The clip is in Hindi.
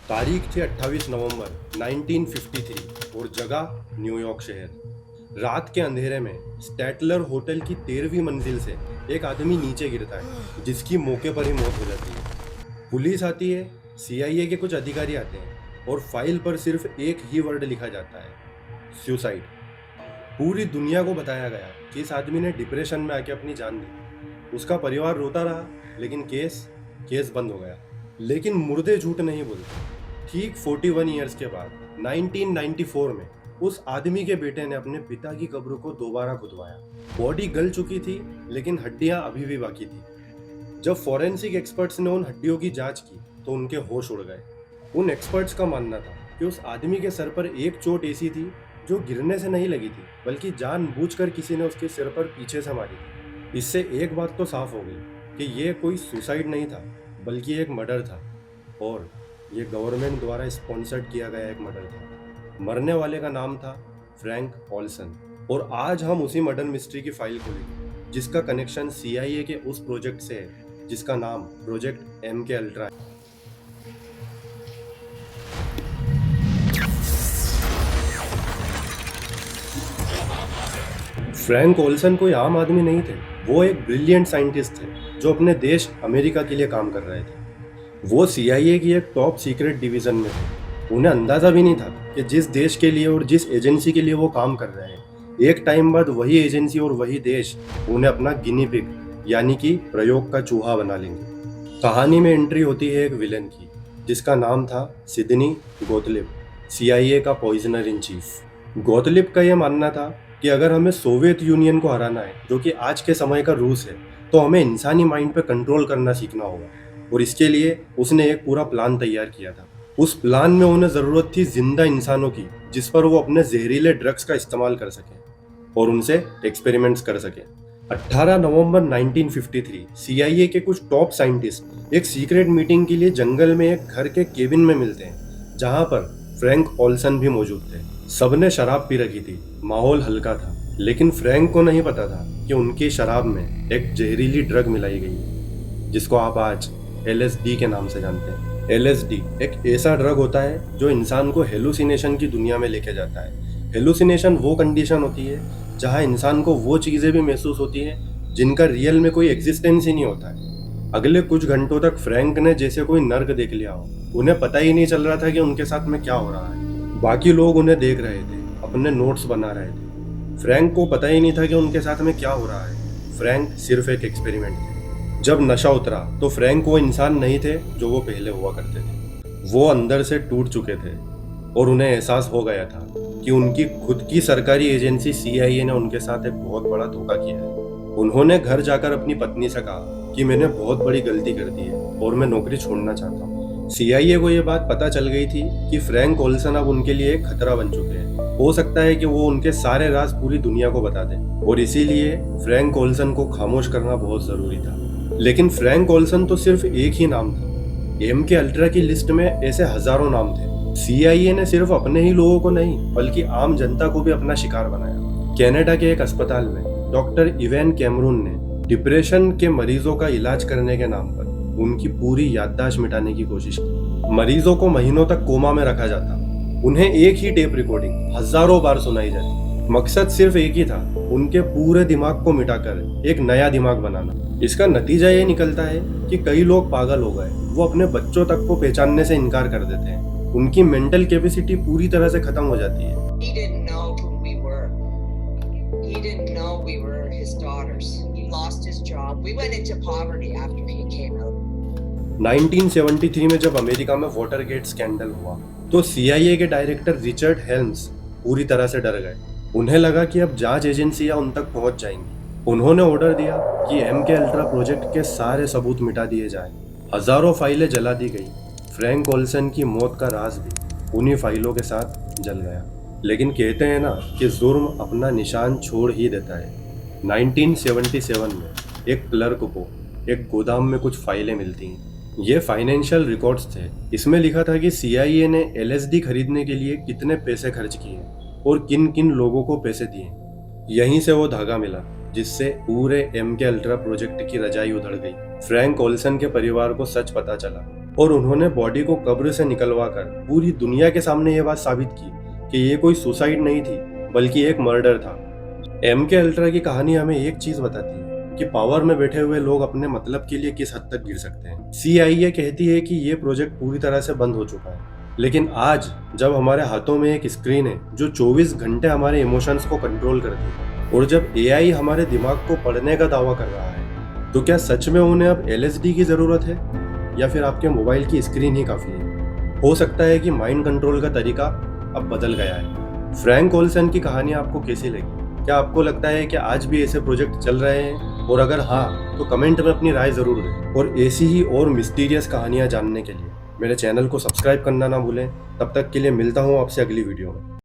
तारीख थी 28 नवंबर 1953 और जगह न्यूयॉर्क शहर। रात के अंधेरे में स्टैटलर होटल की 13वीं मंजिल से एक आदमी नीचे गिरता है, जिसकी मौके पर ही मौत हो जाती है। पुलिस आती है, सीआईए के कुछ अधिकारी आते हैं और फाइल पर सिर्फ एक ही वर्ड लिखा जाता है, सुसाइड। पूरी दुनिया को बताया गया कि इस आदमी ने डिप्रेशन में आके अपनी जान दी। उसका परिवार रोता रहा, लेकिन केस बंद हो गया। लेकिन मुर्दे झूठ नहीं बोलते। ठीक 41 ईयर्स के बाद 1994 में उस आदमी के बेटे ने अपने पिता की कब्र को दोबारा खुदवाया। बॉडी गल चुकी थी, लेकिन हड्डियां अभी भी बाकी थी। जब फॉरेंसिक एक्सपर्ट्स ने उन हड्डियों की जांच की तो उनके होश उड़ गए। उन एक्सपर्ट्स का मानना था कि उस आदमी के सर पर एक चोट ऐसी थी जो गिरने से नहीं लगी थी, बल्कि जानबूझकर किसी ने उसके सिर पर पीछे से मारी थी। इससे एक बात तो साफ हो गई कि ये कोई सुसाइड नहीं था, बल्कि एक मर्डर था, और ये गवर्नमेंट द्वारा स्पॉन्सर्ड किया गया एक मर्डर था। मरने वाले का नाम था फ्रैंक ओल्सन, और आज हम उसी मर्डर मिस्ट्री की फाइल खोलेंगे, जिसका कनेक्शन सीआईए के उस प्रोजेक्ट से है जिसका नाम प्रोजेक्ट MK अल्ट्रा है। फ्रैंक ओल्सन कोई आम आदमी नहीं थे। वो एक ब्रिलियंट साइंटिस्ट थे जो अपने देश अमेरिका के लिए काम कर रहे थे। वो सीआईए की एक टॉप सीक्रेट डिवीजन में थे। उन्हें अंदाजा भी नहीं था कि जिस देश के लिए और जिस एजेंसी के लिए वो काम कर रहे हैं, एक टाइम बाद वही एजेंसी और वही देश उन्हें अपना गिनी पिग यानी कि प्रयोग का चूहा बना लेंगे। कहानी में एंट्री होती है एक विलेन की, जिसका नाम था सिडनी गोतलिब, सीआईए का पॉइजनर इन चीफ। गोतलिब का यह मानना था कि अगर हमें सोवियत यूनियन को हराना है, जो कि आज के समय का रूस है, तो हमें इंसानी माइंड पे कंट्रोल करना सीखना होगा। और इसके लिए उसने एक पूरा प्लान तैयार किया था। उस प्लान में उन्हें जरूरत थी जिंदा इंसानों की, जिस पर वो अपने जहरीले ड्रग्स का इस्तेमाल कर सके और उनसे एक्सपेरिमेंट्स कर सके। 18 नवंबर 1953 सीआईए के कुछ टॉप साइंटिस्ट एक सीक्रेट मीटिंग के लिए जंगल में एक घर के केबिन में मिलते हैं, जहां पर फ्रैंक ओल्सन भी मौजूद थे। सबने शराब पी रखी थी, माहौल हल्का था, लेकिन फ्रैंक को नहीं पता था कि उनकी शराब में एक जहरीली ड्रग मिलाई गई है, जिसको आप आज LSD के नाम से जानते हैं। LSD एक ऐसा ड्रग होता है जो इंसान को हेलुसिनेशन की दुनिया में लेके जाता है। हेलुसिनेशन वो कंडीशन होती है जहां इंसान को वो चीजें भी महसूस होती है जिनका रियल में कोई एग्जिस्टेंस ही नहीं होता है। अगले कुछ घंटों तक फ्रैंक ने जैसे कोई नर्क देख लिया हो। उन्हें पता ही नहीं चल रहा था कि उनके साथ में क्या हो रहा है। बाकी लोग उन्हें देख रहे थे, अपने नोट्स बना रहे थे। फ्रैंक को पता ही नहीं था कि उनके साथ में क्या हो रहा है। फ्रैंक सिर्फ एक एक्सपेरिमेंट थे। जब नशा उतरा तो फ्रैंक वो इंसान नहीं थे जो वो पहले हुआ करते थे। वो अंदर से टूट चुके थे और उन्हें एहसास हो गया था कि उनकी खुद की सरकारी एजेंसी सीआईए ने उनके साथ एक बहुत बड़ा धोखा किया है। उन्होंने घर जाकर अपनी पत्नी से कहा कि मैंने बहुत बड़ी गलती कर दी है और मैं नौकरी छोड़ना चाहता हूँ। सीआईए को ये बात पता चल गई थी कि फ्रैंक ओल्सन अब उनके लिए एक खतरा बन चुके हैं। हो सकता है कि वो उनके सारे राज पूरी दुनिया को बता दें, और इसीलिए फ्रैंक ओल्सन को खामोश करना बहुत जरूरी था। लेकिन फ्रैंक ओल्सन तो सिर्फ एक ही नाम था। MK अल्ट्रा की लिस्ट में ऐसे हजारों नाम थे। सीआईए ने सिर्फ अपने ही लोगों को नहीं, बल्कि आम जनता को भी अपना शिकार बनाया। कनाडा के एक अस्पताल में डॉक्टर इवैन कैमरून ने डिप्रेशन के मरीजों का इलाज करने के नाम पर उनकी पूरी याददाश्त मिटाने की कोशिश की। मरीजों को महीनों तक कोमा में रखा जाता, उन्हें एक ही टेप रिकॉर्डिंग हजारों बार सुनाई जाती। मकसद सिर्फ एक ही था, उनके पूरे दिमाग को मिटाकर एक नया दिमाग बनाना। इसका नतीजा ये निकलता है कि कई लोग पागल हो गए। वो अपने बच्चों तक को पहचानने से इनकार कर देते हैं। उनकी मेंटल कैपेसिटी पूरी तरह से खत्म हो जाती है। He didn't know who we were. He didn't know we were his daughters. He lost his job. We went into poverty after he came out. 1973 में जब अमेरिका में वाटरगेट स्कैंडल हुआ तो सीआईए के डायरेक्टर रिचर्ड हेल्म्स पूरी तरह से डर गए। उन्हें लगा कि अब जांच एजेंसियां उन तक पहुंच जाएंगी। उन्होंने ऑर्डर दिया कि MK अल्ट्रा प्रोजेक्ट के सारे सबूत मिटा दिए जाएं। हजारों फाइलें जला दी गई। फ्रैंक ओल्सन की मौत का राज भी उन्हीं फाइलों के साथ जल गया। लेकिन कहते हैं ना कि जुर्म अपना निशान छोड़ ही देता है। 1977 में एक क्लर्क को एक गोदाम में कुछ फाइलें मिलती हैं। ये फाइनेंशियल रिकॉर्ड्स थे। इसमें लिखा था कि सीआईए ने LSD खरीदने के लिए कितने पैसे खर्च किए और किन किन लोगों को पैसे दिए। यहीं से वो धागा मिला जिससे पूरे MK अल्ट्रा प्रोजेक्ट की रजाई उधड़ गई। फ्रैंक ओल्सन के परिवार को सच पता चला और उन्होंने बॉडी को कब्र से निकलवा कर पूरी दुनिया के सामने ये बात साबित की कि ये कोई सुसाइड नहीं थी बल्कि एक मर्डर था। MK अल्ट्रा की कहानी हमें एक चीज बताती है कि पावर में बैठे हुए लोग अपने मतलब के लिए किस हद तक गिर सकते हैं। CIA कहती है कि ये प्रोजेक्ट पूरी तरह से बंद हो चुका है, लेकिन आज जब हमारे हाथों में एक स्क्रीन है जो 24 घंटे हमारे इमोशंस को कंट्रोल करती है और जब AI हमारे दिमाग को पढ़ने का दावा कर रहा है, तो क्या सच में उन्हें अब LSD की जरूरत है या फिर आपके मोबाइल की स्क्रीन ही काफी है? हो सकता है कि माइंड कंट्रोल का तरीका अब बदल गया है। फ्रैंक ओल्सन की कहानी आपको कैसी लगी? क्या आपको लगता है कि आज भी ऐसे प्रोजेक्ट चल रहे हैं? और अगर हाँ, तो कमेंट में अपनी राय जरूर दें। और ऐसी ही और मिस्टीरियस कहानियां जानने के लिए मेरे चैनल को सब्सक्राइब करना ना भूलें। तब तक के लिए मिलता हूँ आपसे अगली वीडियो में।